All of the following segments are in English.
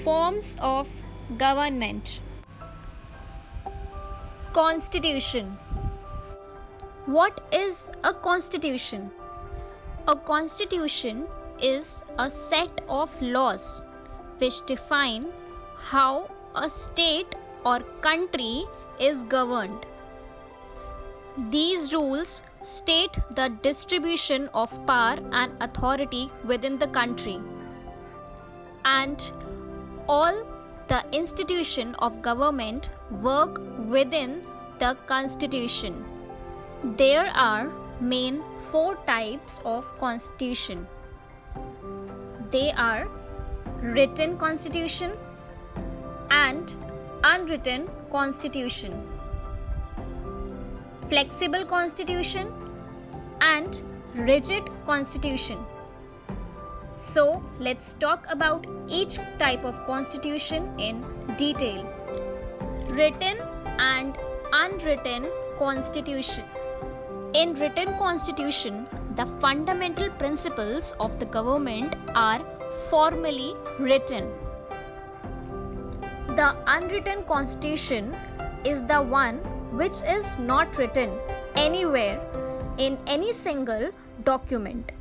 Forms of government. Constitution. What is a constitution? A constitution is a set of laws which define how a state or country is governed. These rules state the distribution of power and authority within the country, and all the institution of government work within the constitution. There are main 4 types of constitution. They are written constitution and unwritten constitution, flexible constitution and rigid constitution. So let's talk about each type of constitution in detail. Written and unwritten constitution. In written constitution, the fundamental principles of the government are formally written. The unwritten constitution is the one which is not written anywhere in any single document.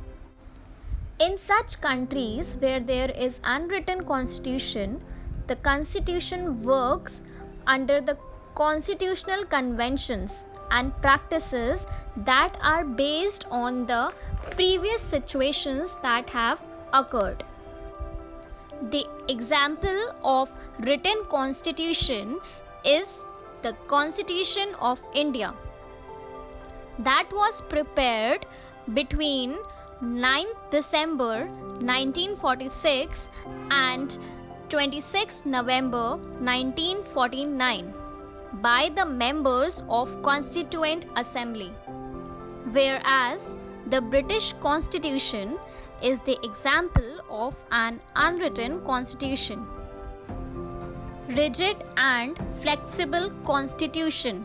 In such countries where there is unwritten constitution, the constitution works under the constitutional conventions and practices that are based on the previous situations that have occurred. The example of written constitution is the Constitution of India that was prepared between 9th December 1946 and 26 November 1949 by the members of Constituent Assembly, whereas the British Constitution is the example of an unwritten constitution. Rigid and flexible constitution.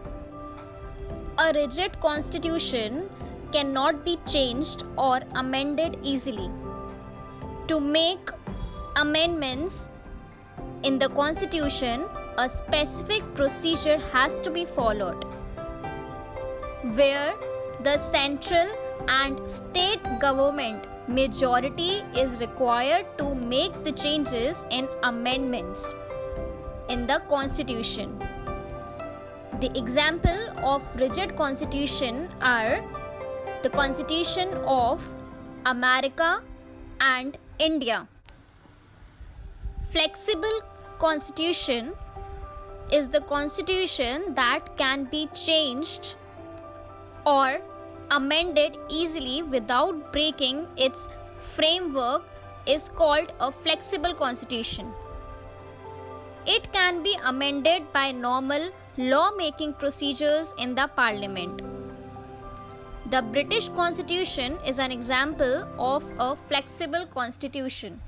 A rigid constitution cannot be changed or amended easily. To make amendments in the constitution, a specific procedure has to be followed, where the central and state government majority is required to make the changes in amendments in the constitution. The example of rigid constitution are the Constitution of America and India. Flexible constitution is the constitution that can be changed or amended easily without breaking its framework is called a flexible constitution. It can be amended by normal law-making procedures in the parliament. The British Constitution is an example of a flexible constitution.